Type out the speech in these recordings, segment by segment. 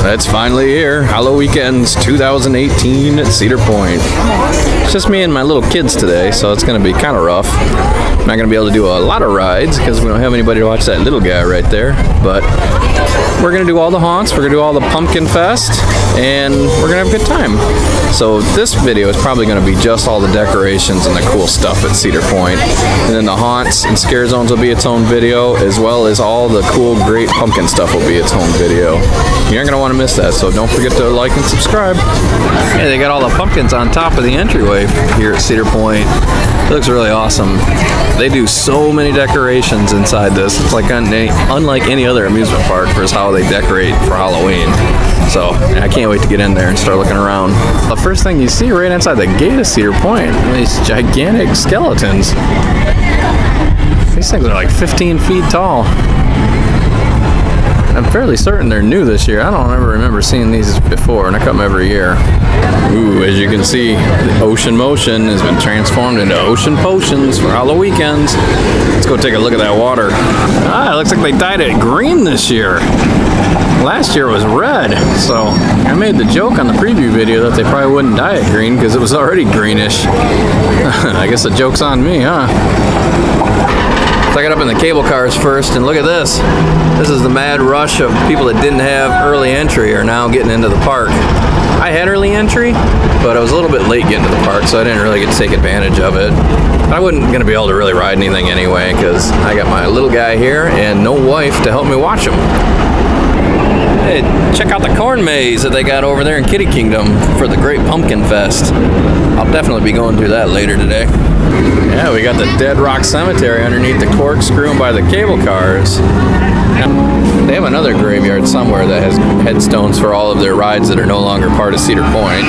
It's finally here. Halloweekends 2018 at Cedar Point. It's just me and my little kids today, so it's going to be kind of rough. I'm not going to be able to do a lot of rides because we don't have anybody to watch that little guy right there. But we're going to do all the haunts. We're going to do all the Pumpkin Fest, and we're going to have a good time. So this video is probably going to be just all the decorations and the cool stuff at Cedar Point. And then the haunts and scare zones will be its own video, as well as all the cool, great pumpkin stuff will be its own video. You're not going to want to miss that, so don't forget to like and subscribe. Yeah, they got all the pumpkins on top of the entryway here at Cedar Point. It looks really awesome. They do so many decorations inside this. It's like unlike any other amusement park for how they decorate for Halloween. So I can't wait to get in there and start looking around. The first thing you see right inside the gate of Cedar Point, these gigantic skeletons. These things are like 15 feet tall. I'm fairly certain they're new this year. I don't ever remember seeing these before, and I come every year. Ooh, as you can see, the Ocean Motion has been transformed into Ocean Potions for Halloweekends. Let's go take a look at that water. Ah, it looks like they dyed it green this year. Last year was red, so I made the joke on the preview video that they probably wouldn't dye it green because it was already greenish. I guess the joke's on me, huh? So I got up in the cable cars first, and look at this. This is the mad rush of people that didn't have early entry are now getting into the park. I had early entry, but I was a little bit late getting to the park, so I didn't really get to take advantage of it. I wasn't going to be able to really ride anything anyway, because I got my little guy here and no wife to help me watch him. Hey, check out the corn maze that they got over there in Kitty Kingdom for the Great Pumpkin Fest. I'll definitely be going through that later today. Yeah, we got the Dead Rock Cemetery underneath the corkscrew by the cable cars. They have another graveyard somewhere that has headstones for all of their rides that are no longer part of Cedar Point.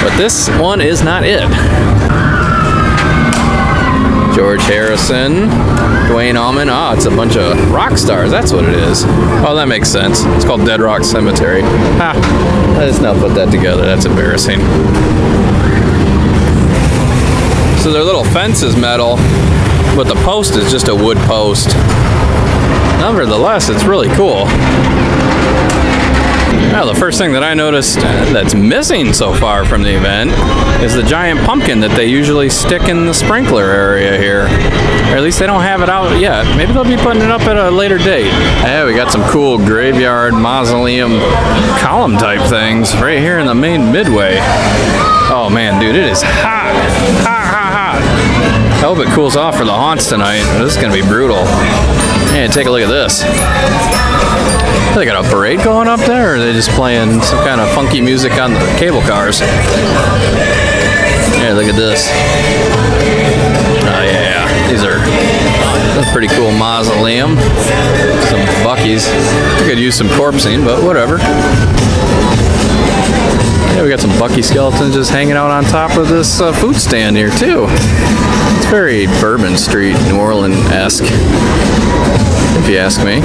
But this one is not it. George Harrison, Dwayne Allman. Ah, it's a bunch of rock stars. That's what it is. Oh, that makes sense. It's called Dead Rock Cemetery. Ha! I just now put that together. That's embarrassing. So their little fence is metal, but the post is just a wood post. Nevertheless, it's really cool. Now, the first thing that I noticed that's missing so far from the event is the giant pumpkin that they usually stick in the sprinkler area here. Or at least they don't have it out yet. Maybe they'll be putting it up at a later date. Yeah, we got some cool graveyard, mausoleum, column type things right here in the main Midway. Oh man, dude, it is hot. Hot, hot, hot. I hope it cools off for the haunts tonight. This is going to be brutal. Man, take a look at this. They got a parade going up there, or are they just playing some kind of funky music on the cable cars? Yeah, look at this. Oh yeah, that's a pretty cool mausoleum. Some Buckies. I could use some corpsing, but whatever. Yeah, we got some Bucky skeletons just hanging out on top of this food stand here too. It's very Bourbon Street, New Orleans-esque, if you ask me.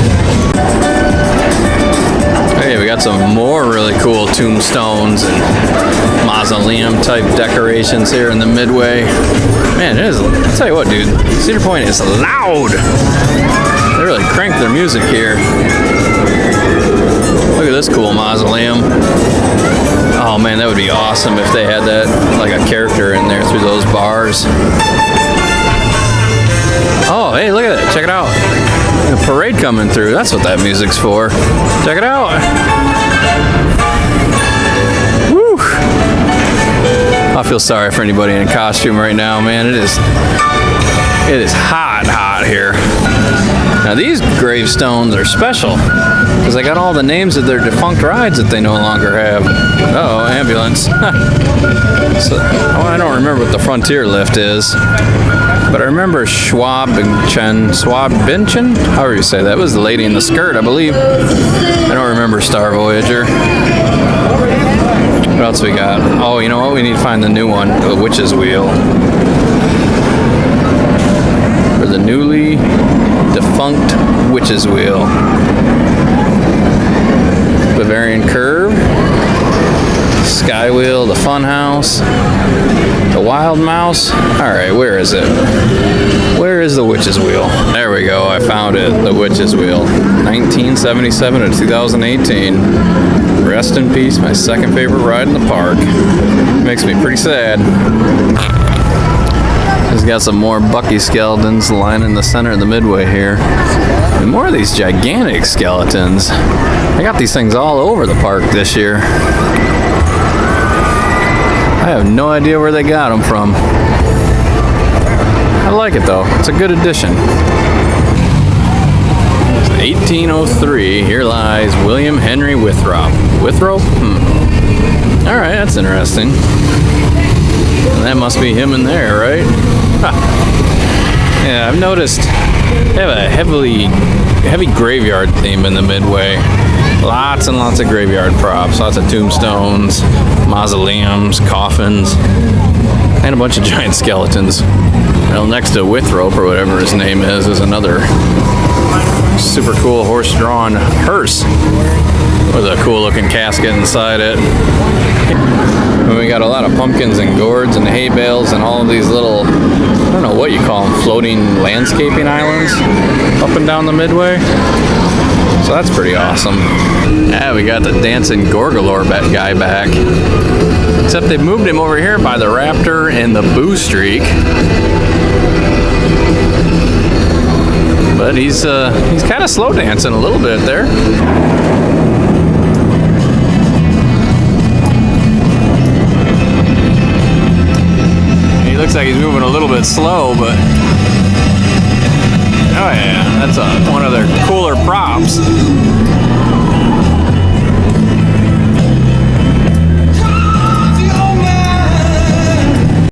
Hey, we got some more really cool tombstones and mausoleum type decorations here in the Midway. Man, it is, I'll tell you what, dude, Cedar Point is loud. They really crank their music here. Look at this cool mausoleum. Oh man, that would be awesome if they had that, like a character in there through those bars. Oh, hey, look at that. Check it out. A parade coming through. That's what that music's for. Check it out. Woo! I feel sorry for anybody in costume right now, man. It is hot, hot here. Now these gravestones are special because they got all the names of their defunct rides that they no longer have. Uh-oh, ambulance. So, I don't remember what the Frontier Lift is, but I remember Schwab-Binchen, however you say that. It was the lady in the skirt, I believe. I don't remember Star Voyager. What else we got? Oh, you know what? We need to find the new one, the Witch's Wheel. For the newly defunct Witch's Wheel. Bavarian Curve. Sky Wheel, the Funhouse. The wild mouse. Alright, where is it? Where is the witch's wheel? There we go, I found it. The witch's wheel. 1977 to 2018. Rest in peace, my second favorite ride in the park. Makes me pretty sad. He's got some more Bucky skeletons lining the center of the Midway here. And more of these gigantic skeletons. I got these things all over the park this year. I have no idea where they got them from. I like it though. It's a good addition. 1803. Here lies William Henry Withrop. Withrop? Alright, that's interesting. That must be him in there, right? Huh. Yeah, I've noticed they have a heavy graveyard theme in the Midway. Lots and lots of graveyard props, lots of tombstones, mausoleums, coffins, and a bunch of giant skeletons. Well, next to Withrop, or whatever his name is another super cool horse-drawn hearse with a cool looking casket inside it. And we got a lot of pumpkins and gourds and hay bales and all of these little, I don't know what you call them, floating landscaping islands up and down the Midway. So that's pretty awesome. Yeah, we got the dancing Gorgalore guy back. Except they moved him over here by the Raptor and the Boo Streak. But he's kind of slow dancing a little bit there. He looks like he's moving a little bit slow, but oh yeah, that's one of their cooler props.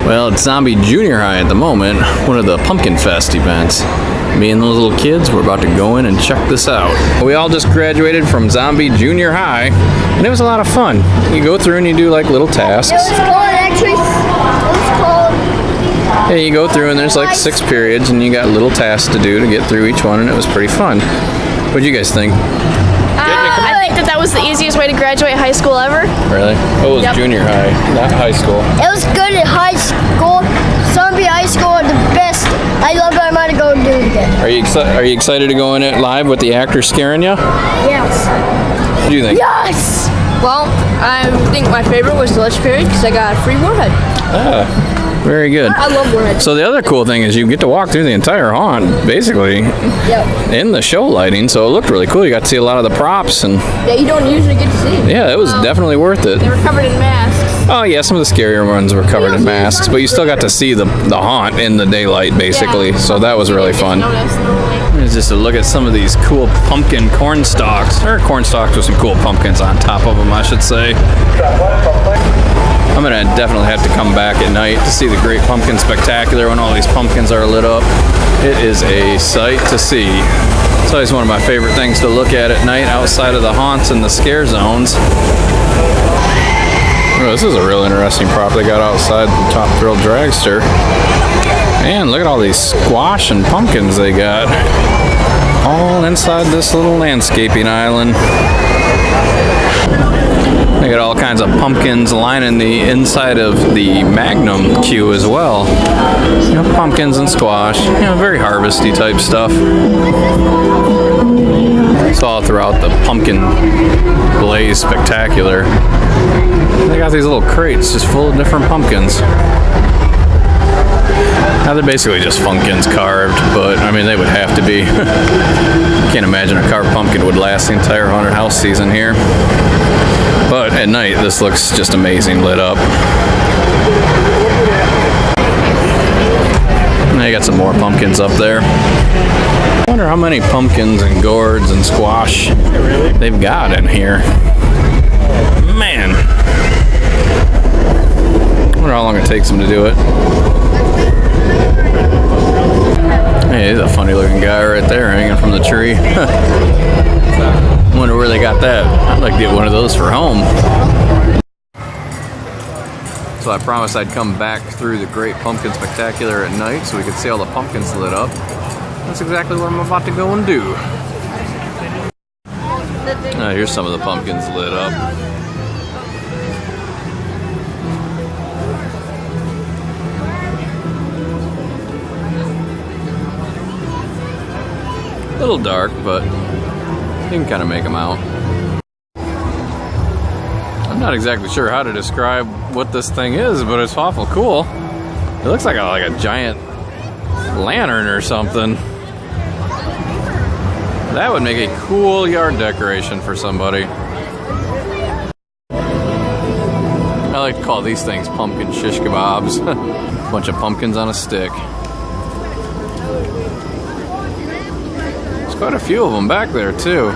Well, it's Zombie Junior High at the moment, one of the Pumpkin Fest events. Me and those little kids, we're about to go in and check this out. We all just graduated from Zombie Junior High, and it was a lot of fun. You go through and you do like little tasks. It was called, actually, it was called... Yeah, you go through and there's like 6 periods, and you got little tasks to do to get through each one, and it was pretty fun. What'd you guys think? I think that was the easiest way to graduate high school ever. Really? Oh, it was junior high, not high school. It was good at high school. Zombie high school are the best. I love it. I'm going to go do it again. Are you excited to go in it live with the actors scaring you? Yes. What do you think? Yes! Well, I think my favorite was the lunch period because I got a free Warhead. Ah, very good. I love Warhead. So the other cool thing is you get to walk through the entire haunt, basically, in the show lighting. So it looked really cool. You got to see a lot of the props, and Yeah, you don't usually get to see. yeah, it was definitely worth it. They were covered in masks. Oh yeah, some of the scarier ones were covered in masks, but you still got to see the haunt in the daylight, basically. So that was really fun. It's just a look at some of these cool pumpkin corn stalks, or corn stalks with some cool pumpkins on top of them, I should say. I'm gonna definitely have to come back at night to see the Great Pumpkin Spectacular when all these pumpkins are lit up. It is a sight to see. It's always one of my favorite things to look at night outside of the haunts and the scare zones. Oh, this is a real interesting prop they got outside the Top Thrill Dragster. Man, look at all these squash and pumpkins they got. All inside this little landscaping island. They got all kinds of pumpkins lining the inside of the Magnum queue as well. You know, pumpkins and squash, you know, very harvesty type stuff. It's all throughout the Pumpkin Blaze Spectacular. They got these little crates just full of different pumpkins. Now they're basically just pumpkins carved, but I mean they would have to be. Can't imagine a carved pumpkin would last the entire haunted house season here. But at night this looks just amazing lit up. Now you got some more pumpkins up there. I wonder how many pumpkins and gourds and squash they've got in here. Man. I wonder how long it takes them to do it. Hey, he's a funny looking guy right there hanging from the tree. Wonder where they got that. I'd like to get one of those for home. So I promised I'd come back through the Great Pumpkin Spectacular at night so we could see all the pumpkins lit up. That's exactly what I'm about to go and do. Here's some of the pumpkins lit up. little dark, but you can kind of make them out. I'm not exactly sure how to describe what this thing is, but it's awful cool. It looks like a giant lantern or something. That would make a cool yard decoration for somebody. I like to call these things pumpkin shish kebabs. Bunch of pumpkins on a stick. There's quite a few of them back there too.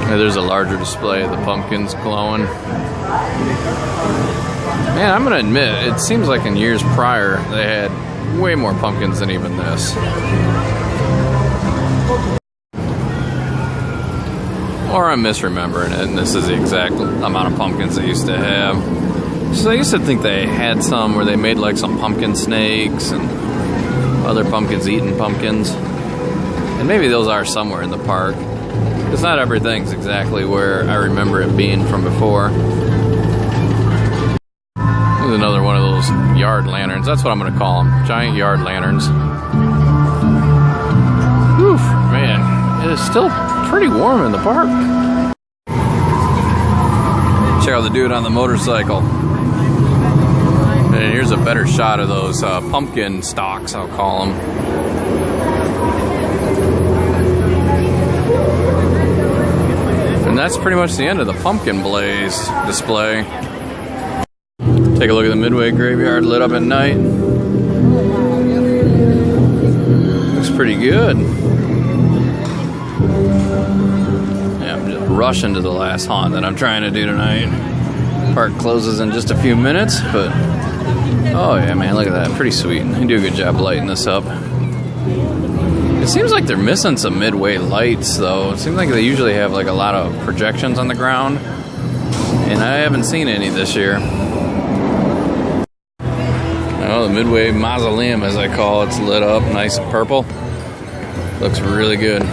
There's a larger display of the pumpkins glowing. Man, I'm gonna admit, it seems like in years prior they had way more pumpkins than even this. Or I'm misremembering it, and this is the exact amount of pumpkins they used to have. So I used to think they had some where they made like some pumpkin snakes and other pumpkins eating pumpkins. And maybe those are somewhere in the park. Because not everything's exactly where I remember it being from before. There's another one of those yard lanterns. That's what I'm going to call them. Giant yard lanterns. Whew, man. It is still pretty warm in the park. Check out the dude on the motorcycle. And here's a better shot of those pumpkin stalks, I'll call them. And that's pretty much the end of the pumpkin blaze display. Take a look at the Midway graveyard lit up at night. Looks pretty good. Yeah, I'm just rushing to the last haunt that I'm trying to do tonight. Park closes in just a few minutes, but oh yeah, man, look at that. Pretty sweet. They do a good job lighting this up. It seems like they're missing some Midway lights, though. It seems like they usually have like a lot of projections on the ground, and I haven't seen any this year. Oh, the Midway Mausoleum, as I call it, it's lit up nice and purple. Looks really good.